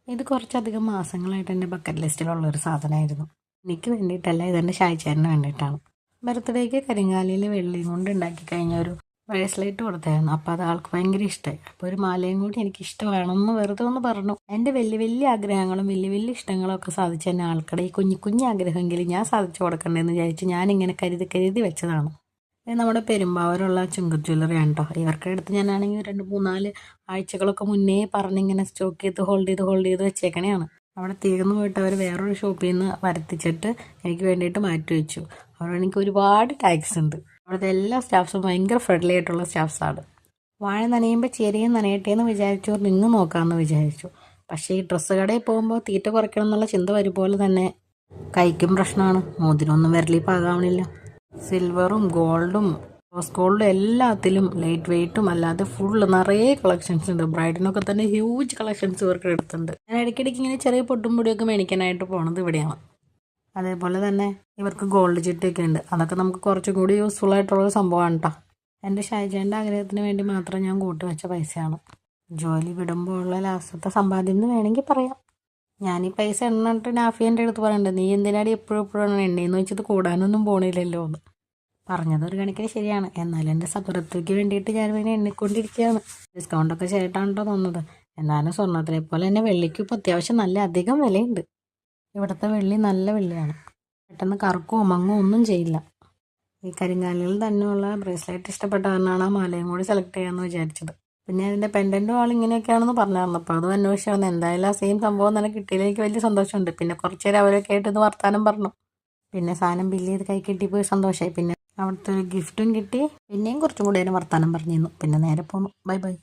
ഇത് കുറച്ചധികം മാസങ്ങളായിട്ട് എൻ്റെ ബക്കറ്റ് ലിസ്റ്റിലുള്ളൊരു സാധനമായിരുന്നു. എനിക്ക് വേണ്ടിയിട്ടല്ല, ഇതെൻ്റെ ഷായിച്ചേട്ടന് വേണ്ടിയിട്ടാണ്. ബർത്ത്ഡേക്ക് കരിങ്കാലിയിൽ വെള്ളിയും കൊണ്ട് ഉണ്ടാക്കി കഴിഞ്ഞ ഒരു ബ്രേസ്ലെറ്റ് കൊടുത്തായിരുന്നു. അപ്പോൾ അത് ആൾക്ക് ഭയങ്കര ഇഷ്ടമായി. അപ്പോൾ ഒരു മാലയും കൂടി എനിക്ക് ഇഷ്ടമാണെന്ന് വെറുതെ ഒന്ന് പറഞ്ഞു. എൻ്റെ വലിയ വലിയ ആഗ്രഹങ്ങളും വലിയ വലിയ ഇഷ്ടങ്ങളും ഒക്കെ സാധിച്ച എന്നെ ആൾക്കടെ ഈ കുഞ്ഞു കുഞ്ഞു ആഗ്രഹമെങ്കിലും ഞാൻ സാധിച്ചു കൊടുക്കണ്ടേന്ന് വിചാരിച്ച് ഞാനിങ്ങനെ കരുതി കരുതി വെച്ചതാണ്. ഇത് നമ്മുടെ പെരുമ്പാവൂരുള്ള ചുങ്ക് ജ്വല്ലറിയാണ് കേട്ടോ. ഇവർക്ക് അടുത്ത് ഞാനാണെങ്കിൽ 2-3-4 ആഴ്ചകളൊക്കെ മുന്നേ പറഞ്ഞിങ്ങനെ സ്റ്റോക്ക് ചെയ്ത് വെച്ചേക്കണേയാണ്. അവിടെ തീർന്നു പോയിട്ട് അവർ വേറൊരു ഷോപ്പിൽ നിന്ന് വരുത്തിച്ചിട്ട് എനിക്ക് വേണ്ടിയിട്ട് മാറ്റി വെച്ചു. അവിടെ എനിക്ക് ഒരുപാട് ടാക്സ് ഉണ്ട്. അവിടുത്തെ എല്ലാ സ്റ്റാഫ്സും ഭയങ്കര ഫ്രണ്ട്ലി ആയിട്ടുള്ള സ്റ്റാഫ്സാണ്. വാഴ നനയുമ്പോൾ ചെരിയും നനയട്ടെ എന്ന് വിചാരിച്ചു, റിങ് നോക്കാമെന്ന് വിചാരിച്ചു. പക്ഷേ ഈ ഡ്രസ്സ് കടയിൽ പോകുമ്പോൾ തീറ്റ കുറയ്ക്കണം എന്നുള്ള ചിന്ത വരും പോലെ തന്നെ കൈക്കും പ്രശ്നമാണ്. മോതിരമൊന്നും വിരലിൽ പാകാവണില്ല. സിൽവറും ഗോൾഡും റോസ് ഗോൾഡും എല്ലാത്തിലും ലൈറ്റ് വെയ്റ്റും അല്ലാതെ ഫുള്ള് നിറയെ കളക്ഷൻസ് ഉണ്ട്. ബ്രൈഡിനൊക്കെ തന്നെ ഹ്യൂജ് കളക്ഷൻസ് ഇവർക്ക് എടുത്തിട്ടുണ്ട്. ഞാൻ ഇടയ്ക്കിടയ്ക്ക് ഇങ്ങനെ ചെറിയ പൊട്ടും പൊടിയൊക്കെ മേടിക്കാനായിട്ട് പോണത് ഇവിടെയാണ്. അതേപോലെ തന്നെ ഇവർക്ക് ഗോൾഡ് ചിട്ടിയൊക്കെ ഉണ്ട്. അതൊക്കെ നമുക്ക് കുറച്ചും കൂടി യൂസ്ഫുൾ ആയിട്ടുള്ളൊരു സംഭവമാണ് കേട്ടോ. എൻ്റെ ഷായിജാൻ്റെ ആഗ്രഹത്തിന് വേണ്ടി മാത്രം ഞാൻ കൂട്ടി വെച്ച പൈസയാണ്. ജോലി വിടുമ്പോൾ ഉള്ള ലാസ്റ്റത്തെ സമ്പാദ്യം എന്ന് വേണമെങ്കിൽ പറയാം. ഞാൻ ഈ പൈസ എണ്ണിട്ട് നാഫിയൻ്റെ അടുത്ത് പറയണ്ടേ, നീ എന്തിനാടി എപ്പോഴും എണ്ണയെന്ന് വെച്ചത് കൂടാനൊന്നും പോണില്ലല്ലോ എന്ന്. പറഞ്ഞത് ഒരു കണക്കിന് ശരിയാണ്. എന്നാലും എൻ്റെ സബറത്തേക്ക് വേണ്ടിയിട്ട് ഞാൻ ഇങ്ങനെ എണ്ണിക്കൊണ്ടിരിക്കുകയാണ്. ഡിസ്കൗണ്ടൊക്കെ ചേട്ടാണ് കേട്ടോ തന്നത്. എന്നാലും സ്വർണ്ണത്തിനെ പോലെ തന്നെ വെള്ളിക്ക് ഇപ്പോൾ അത്യാവശ്യം നല്ല അധികം വിലയുണ്ട്. ഇവിടുത്തെ വെള്ളി നല്ല വെള്ളിയാണ്. പെട്ടെന്ന് കറക്കോ മങ്ങോ ഒന്നും ചെയ്യില്ല. ഈ കരിങ്കാലികളിൽ തന്നെയുള്ള ബ്രേസ്ലെറ്റ് ഇഷ്ടപ്പെട്ട കാരണമാണ് ആ മാലയും കൂടി സെലക്ട് ചെയ്യാമെന്ന് വിചാരിച്ചത്. പിന്നെ അതിൻ്റെ പെൻഡൻറ്റും ഇങ്ങനെയൊക്കെയാണെന്ന് പറഞ്ഞായിരുന്നു. അപ്പോൾ അതും അന്വേഷിച്ച് വന്നു. എന്തായാലും ആ സെയിം സംഭവം തന്നെ കിട്ടിയതിൽ എനിക്ക് വലിയ സന്തോഷമുണ്ട്. പിന്നെ കുറച്ച് നേരം അവരൊക്കെ ആയിട്ട് ഇത് വർത്താനം പറഞ്ഞു. പിന്നെ സാധനം ബില്ല് ചെയ്ത് കൈ കിട്ടിയപ്പോൾ സന്തോഷമായി. പിന്നെ അവിടുത്തെ ഒരു ഗിഫ്റ്റും കിട്ടി. പിന്നെയും കുറച്ചും കൂടി അതിന് വർത്താനം പറഞ്ഞിരുന്നു. പിന്നെ നേരെ പോന്നു. Bye bye.